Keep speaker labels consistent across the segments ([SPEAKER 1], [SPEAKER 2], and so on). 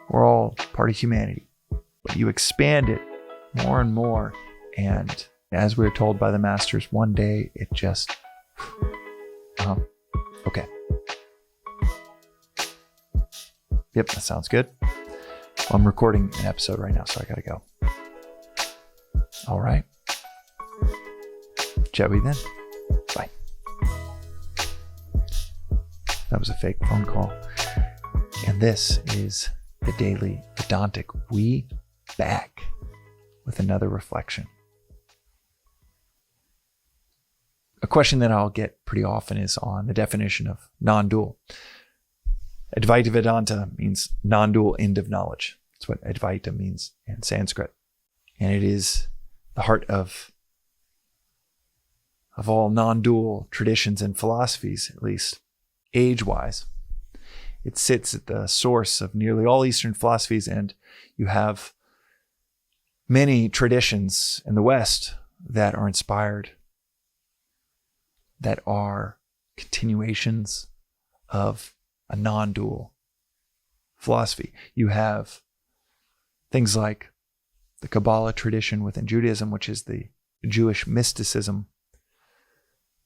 [SPEAKER 1] We're all part of humanity. But you expand it more and more. And as we were told by the masters, one day it just, okay. Yep, that sounds good. I'm recording an episode right now, so I gotta go. All right. Chat with you then. Bye. That was a fake phone call. And this is the Daily Vedantic. We back with another reflection. A question that I'll get pretty often is on the definition of non-dual. Advaita Vedanta means non-dual end of knowledge. That's what Advaita means in Sanskrit. And it is the heart of all non-dual traditions and philosophies, at least age-wise. It sits at the source of nearly all Eastern philosophies, and you have many traditions in the West that are inspired, that are continuations of a non-dual philosophy. You have things like the Kabbalah tradition within Judaism, which is the Jewish mysticism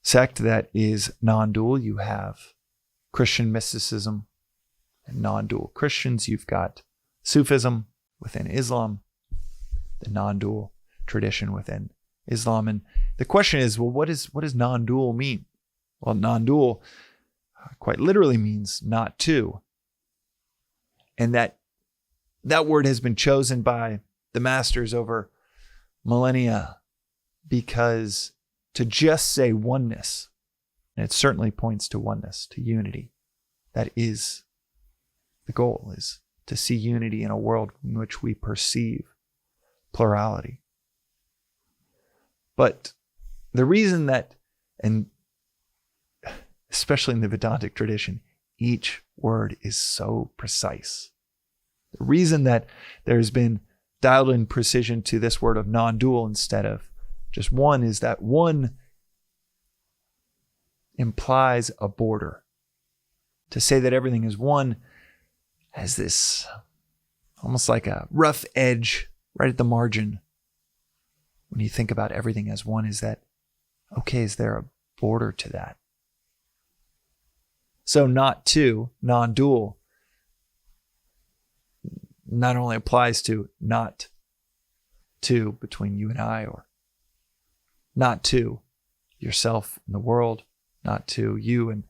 [SPEAKER 1] sect that is non-dual. You have Christian mysticism and non-dual Christians. You've got Sufism within Islam, the non-dual tradition within Islam. And the question is, well, what does non-dual mean? Well, non-dual quite literally means not two. And that word has been chosen by the masters over millennia because to just say oneness, and it certainly points to oneness, to unity, that is the goal, is to see unity in a world in which we perceive plurality. But the reason that, and especially in the Vedantic tradition, each word is so precise. The reason that there's been dialed in precision to this word of non-dual instead of just one is that one implies a border. To say that everything is one has this almost like a rough edge right at the margin. When you think about everything as one, is that, okay, is there a border to that? So not two, non-dual, not only applies to not two between you and I, or not two yourself and the world, not two you and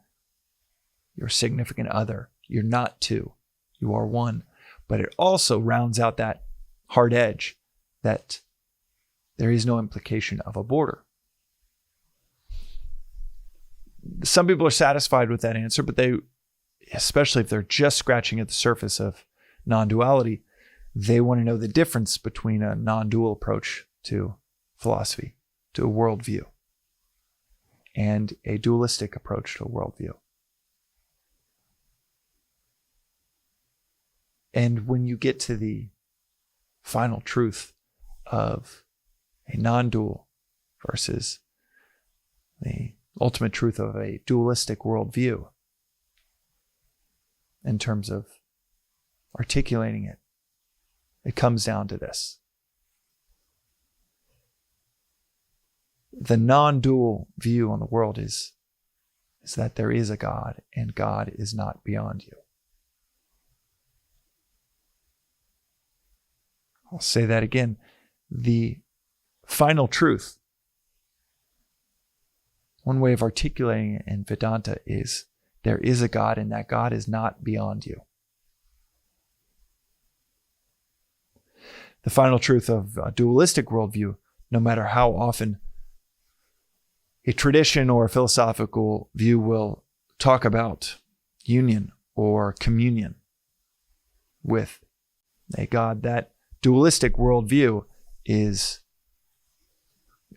[SPEAKER 1] your significant other. You're not two, you are one. But it also rounds out that hard edge that there is no implication of a border. Some people are satisfied with that answer, but they, especially if they're just scratching at the surface of non-duality, they want to know the difference between a non-dual approach to philosophy, to a worldview, and a dualistic approach to a worldview. And when you get to the final truth of a non-dual versus the ultimate truth of a dualistic worldview, in terms of articulating it, it comes down to this. The non-dual view on the world is that there is a God, and God is not beyond you. I'll say that again. The final truth, one way of articulating it in Vedanta is there is a God, and that God is not beyond you. The final truth of a dualistic worldview, no matter how often a tradition or a philosophical view will talk about union or communion with a God, that dualistic worldview is,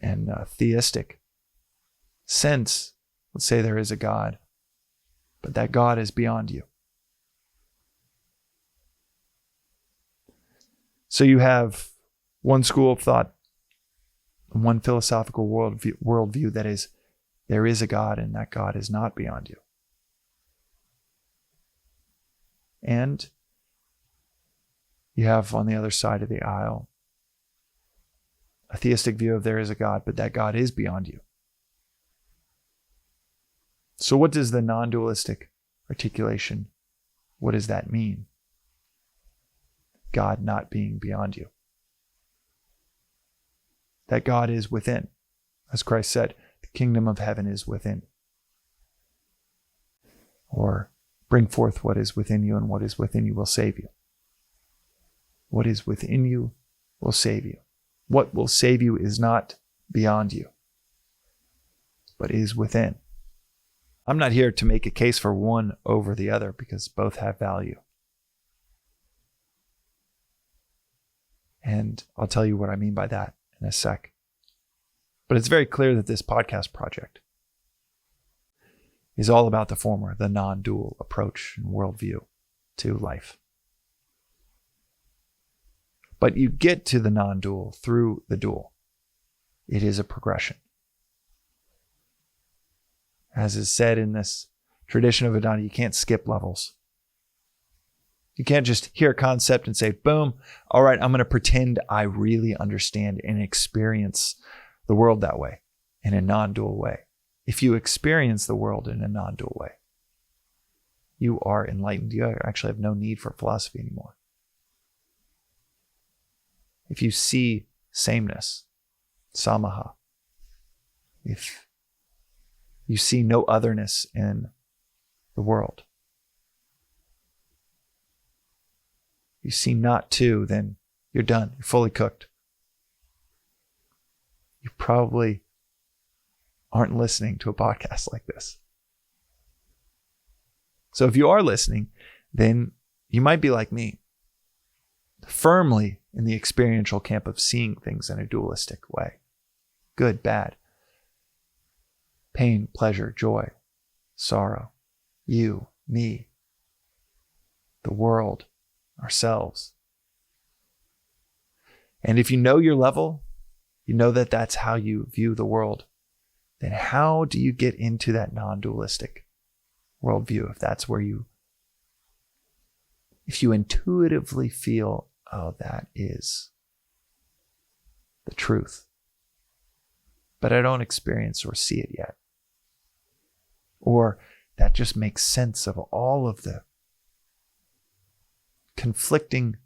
[SPEAKER 1] in a theistic sense, let's say there is a God, but that God is beyond you. So you have one school of thought, one philosophical worldview that is, there is a God, and that God is not beyond you. And You have on the other side of the aisle a theistic view of there is a God, but that God is beyond you. So what does the non-dualistic articulation, what does that mean? God not being beyond you. That God is within. As Christ said, the kingdom of heaven is within. Or bring forth what is within you, and what is within you will save you. What is within you will save you. What will save you is not beyond you, but is within. I'm not here to make a case for one over the other because both have value. And I'll tell you what I mean by that in a sec. But it's very clear that this podcast project is all about the former, the non-dual approach and worldview to life. But you get to the non-dual through the dual. It is a progression. As is said in this tradition of Vedanta, you can't skip levels. You can't just hear a concept and say, boom, all right, I'm going to pretend I really understand and experience the world that way, in a non-dual way. If you experience the world in a non-dual way, you are enlightened. You actually have no need for philosophy anymore. If you see sameness, samaha, if you see no otherness in the world, you see not two, then you're done. You're fully cooked. You probably aren't listening to a podcast like this. So if you are listening, then you might be like me, firmly in the experiential camp of seeing things in a dualistic way. Good, bad. Pain, pleasure, joy, sorrow. You, me, the world, ourselves. And if you know your level, you know that that's how you view the world, then how do you get into that non-dualistic worldview if you intuitively feel, oh, that is the truth, but I don't experience or see it yet. Or that just makes sense of all of the conflicting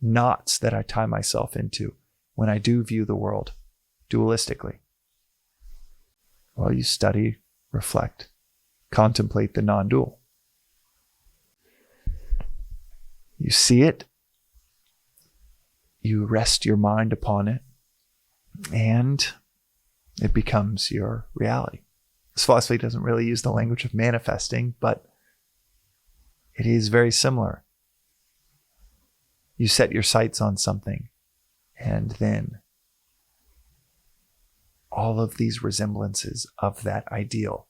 [SPEAKER 1] knots that I tie myself into when I do view the world dualistically. Well, you study, reflect, contemplate the non-dual. You see it, you rest your mind upon it, and it becomes your reality. This philosophy doesn't really use the language of manifesting, but it is very similar. You set your sights on something, and then all of these resemblances of that ideal,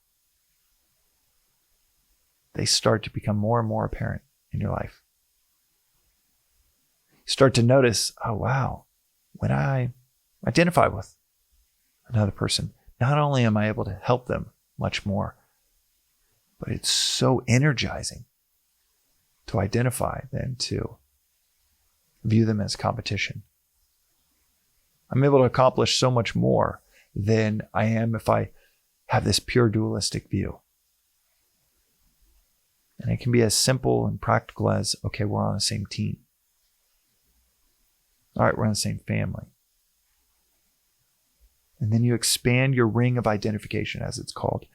[SPEAKER 1] they start to become more and more apparent in your life. You start to notice, oh wow, when I identify with another person, not only am I able to help them much more, but it's so energizing to identify than to view them as competition. I'm able to accomplish so much more than I am if I have this pure dualistic view. And it can be as simple and practical as, okay, we're on the same team. All right, we're on the same family. And then you expand your ring of identification, as it's called.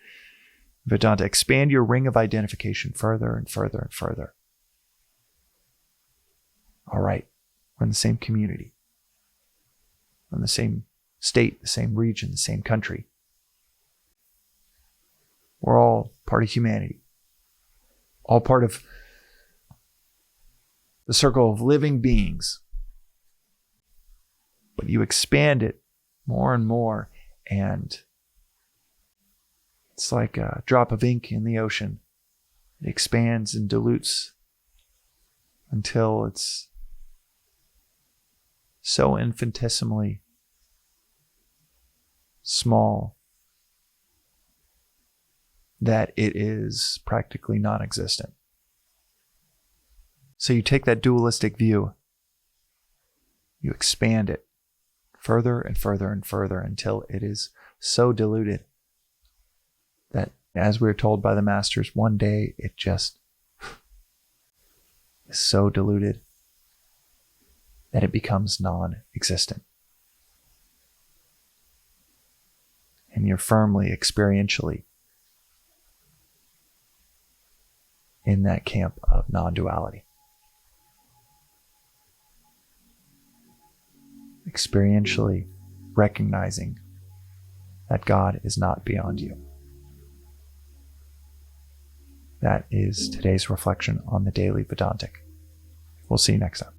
[SPEAKER 1] Vedanta, expand your ring of identification further and further and further. All right, we're in the same community. We're in the same state, the same region, the same country. We're all part of humanity. All part of the circle of living beings. But you expand it more and more, and it's like a drop of ink in the ocean. It expands and dilutes until it's so infinitesimally small that it is practically non-existent. So you take that dualistic view, you expand it further and further and further until it is so diluted that, as we're told by the masters, one day it just is so diluted that it becomes non-existent. And you're firmly experientially in that camp of non-duality. Experientially recognizing that God is not beyond you. That is today's reflection on the Daily Vedantic. We'll see you next time.